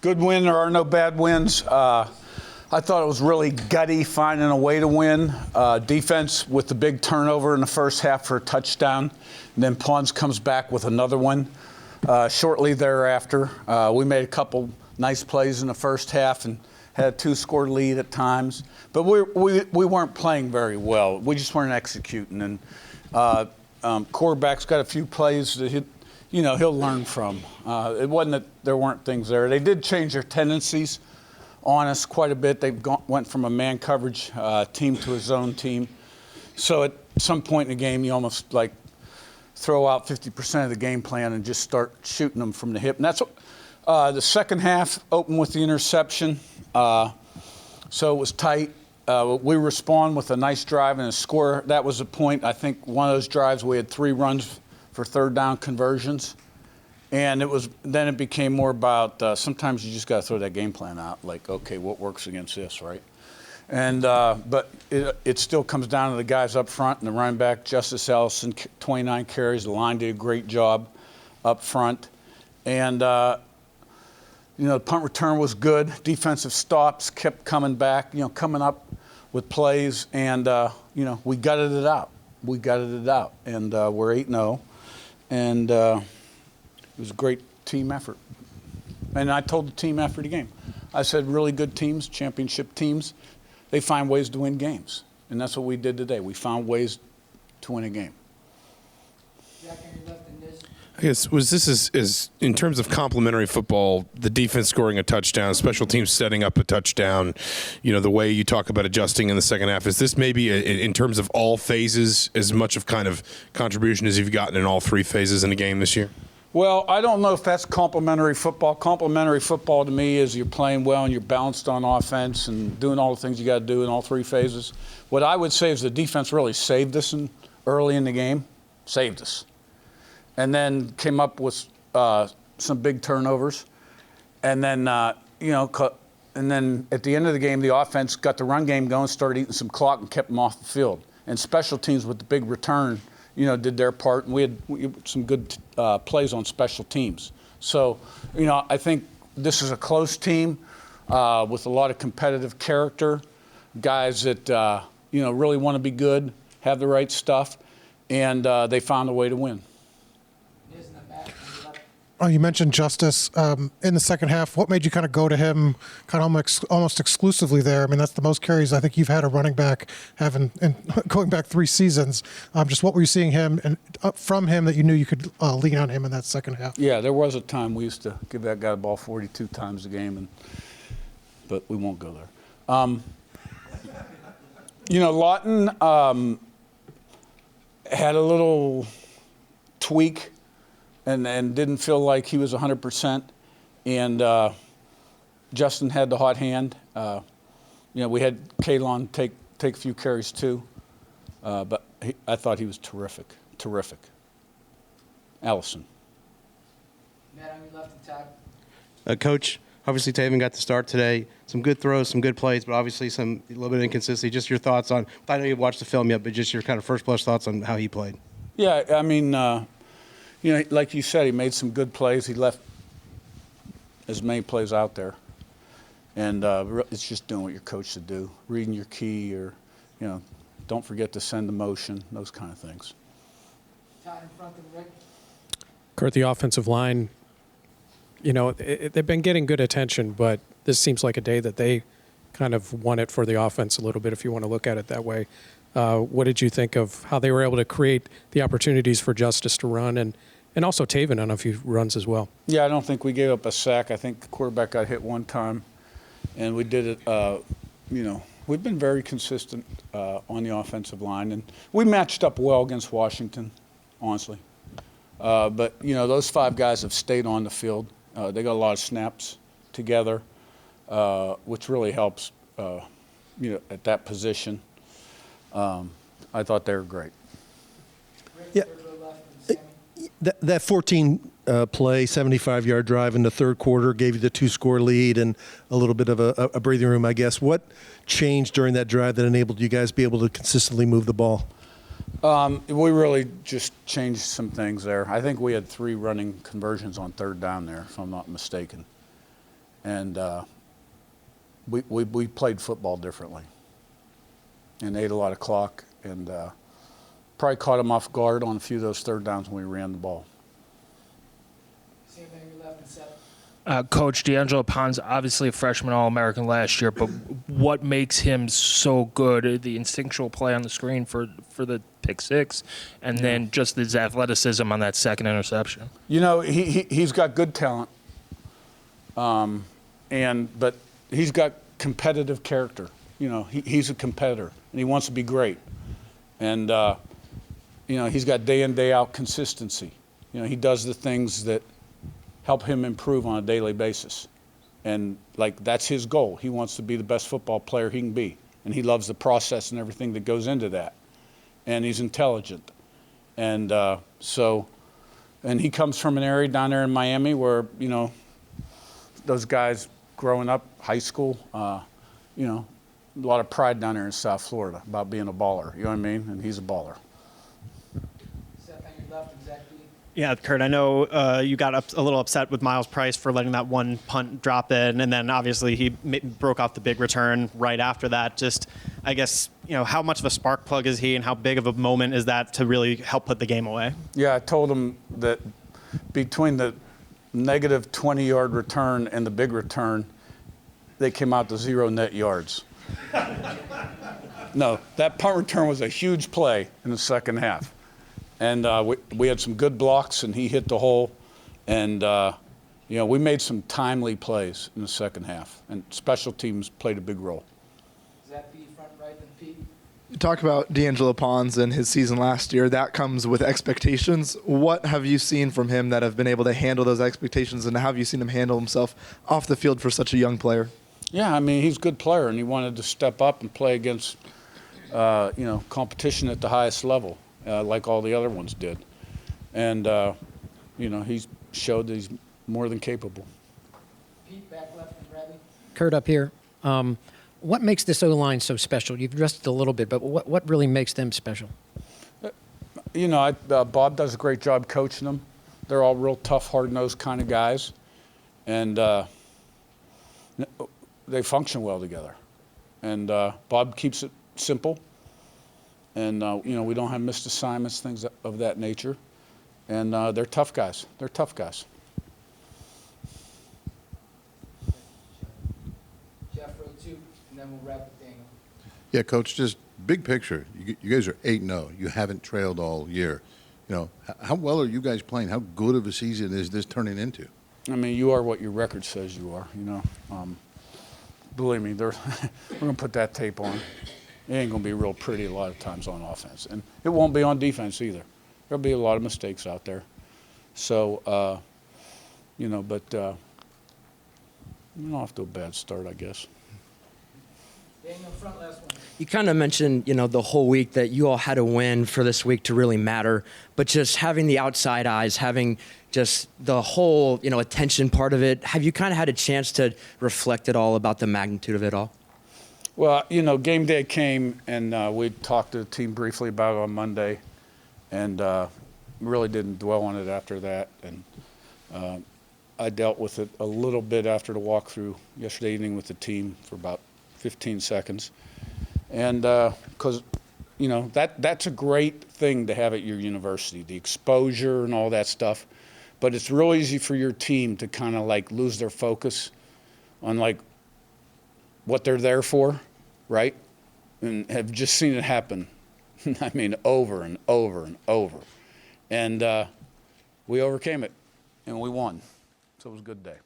Good win. There are no bad wins. I thought it was really gutty finding a way to win. Defense with the big turnover in the first half for a touchdown. And then Pons comes back with another one shortly thereafter. We made a couple nice plays in the first half and had a 2-score lead at times. But we weren't playing very well. We just weren't executing. And quarterback's got a few plays that he'll learn from. It wasn't that there weren't things there. They did change their tendencies on us quite a bit. They went from a man coverage team to a zone team. So at some point in the game, you almost like throw out 50% of the game plan and just start shooting them from the hip. And that's what the second half opened with the interception. So it was tight. We respond with a nice drive and a score. That was the point. I think one of those drives we had 3 runs for third down conversions. And then it became more about sometimes you just got to throw that game plan out. Like, okay, what works against this, right? And but it still comes down to the guys up front and the running back, Justice Ellison, 29 carries. The line did a great job up front. And, the punt return was good. Defensive stops kept coming back, coming up with plays. And, we gutted it out. And we're 8-0. And it was a great team effort. And I told the team after the game, I said really good teams, championship teams, they find ways to win games. And that's what we did today. We found ways to win a game. I guess is in terms of complementary football, the defense scoring a touchdown, special teams setting up a touchdown, the way you talk about adjusting in the second half, is this maybe in terms of all phases as much of kind of contribution as you've gotten in all 3 phases in the game this year? Well, I don't know if that's complementary football. Complementary football to me is you're playing well and you're balanced on offense and doing all the things you got to do in all 3 phases. What I would say is the defense really saved us early in the game, saved us, and then came up with some big turnovers, and then and then at the end of the game, the offense got the run game going, started eating some clock, and kept them off the field. And special teams with the big return, did their part, and we had some good plays on special teams. So, I think this is a close team with a lot of competitive character, guys that, really want to be good, have the right stuff, and they found a way to win. You mentioned Justice in the second half. What made you kind of go to him kind of almost exclusively there? I mean, that's the most carries I think you've had a running back having going back 3 seasons. Just what were you seeing from him that you knew you could lean on him in that second half? Yeah, there was a time we used to give that guy the ball 42 times a game, but we won't go there. Lawton had a little tweak and didn't feel like he was 100%. And Justin had the hot hand. We had Kalon take a few carries too. But I thought he was terrific. Allison. Matt, on your left attack. Coach, obviously Taven got the start today. Some good throws, some good plays, but obviously a little bit of inconsistency. Just your thoughts on, I know you've watched the film yet, but just your kind of first blush thoughts on how he played. Yeah, I mean, like you said, he made some good plays. He left as many plays out there. And it's just doing what your coach should do, reading your key, or, don't forget to send the motion, those kind of things. Tied in front of Rick. Curt, the offensive line, they've been getting good attention, but this seems like a day that they kind of won it for the offense a little bit, if you want to look at it that way. What did you think of how they were able to create the opportunities for Justice to run and also Taven on a few runs as well? Yeah, I don't think we gave up a sack. I think the quarterback got hit one time, and we did it, we've been very consistent on the offensive line, and we matched up well against Washington, honestly. But, those 5 guys have stayed on the field. They got a lot of snaps together, which really helps, at that position. I thought they were great. Yeah, that 14-play, 75-yard drive in the third quarter gave you the 2-score lead and a little bit of a breathing room, I guess. What changed during that drive that enabled you guys to be able to consistently move the ball? We really just changed some things there. I think we had 3 running conversions on third down there, if I'm not mistaken. And we played football differently and ate a lot of clock, and probably caught him off guard on a few of those third downs when we ran the ball. Same thing you left and set. Coach D'Angelo Pons, obviously a freshman All-American last year, but what makes him so good? The instinctual play on the screen for the pick six, and then just his athleticism on that second interception. You know, he's got good talent, but he's got competitive character. You know, he's a competitor, and he wants to be great. And, you know, he's got day in, day out consistency. You know, he does the things that help him improve on a daily basis. And, like, that's his goal. He wants to be the best football player he can be. And he loves the process and everything that goes into that. And he's intelligent. And and he comes from an area down there in Miami where, you know, those guys growing up, high school, you know, a lot of pride down there in South Florida about being a baller. You know what I mean? And he's a baller. Seth on your left and Zach B. Yeah, Curt, I know you got a little upset with Miles Price for letting that one punt drop in, and then obviously he broke off the big return right after that. Just, I guess, you know, how much of a spark plug is he, and how big of a moment is that to really help put the game away? Yeah, I told him that between the negative 20-yard return and the big return, they came out to 0 net yards. No, that punt return was a huge play in the second half. And we had some good blocks, and he hit the hole. And, you know, we made some timely plays in the second half. And special teams played a big role. Zach B front right, then Pete. You talk about D'Angelo Pons and his season last year. That comes with expectations. What have you seen from him that have been able to handle those expectations, and how have you seen him handle himself off the field for such a young player? Yeah, I mean, he's a good player, and he wanted to step up and play against, you know, competition at the highest level, like all the other ones did. And, you know, he's showed that he's more than capable. Pete back left and Bradley. Curt up here. What makes this O-line so special? You've addressed it a little bit, but what really makes them special? You know, Bob does a great job coaching them. They're all real tough, hard-nosed kind of guys. And they function well together. And Bob keeps it simple. And, you know, we don't have missed assignments, things of that nature. And they're tough guys. They're tough guys. Jeff row 2, and then we'll wrap with Daniel. Yeah, Coach, just big picture. You guys are 8-0. You haven't trailed all year. You know, how well are you guys playing? How good of a season is this turning into? I mean, you are what your record says you are, you know. Believe me, we're going to put that tape on. It ain't going to be real pretty a lot of times on offense. And it won't be on defense either. There'll be a lot of mistakes out there. So, you know, but we're not off to a bad start, I guess. Daniel front, last one. You kind of mentioned, you know, the whole week that you all had to win for this week to really matter, but just having the outside eyes, having just the whole, you know, attention part of it, have you kind of had a chance to reflect at all about the magnitude of it all? Well, you know, game day came, and we talked to the team briefly about it on Monday, and really didn't dwell on it after that. And I dealt with it a little bit after the walkthrough yesterday evening with the team for about 15 seconds. And because, you know, that's a great thing to have at your university, the exposure and all that stuff. But it's real easy for your team to kind of like lose their focus on like what they're there for, right? And have just seen it happen, I mean, over and over and over. And we overcame it, and we won. So it was a good day.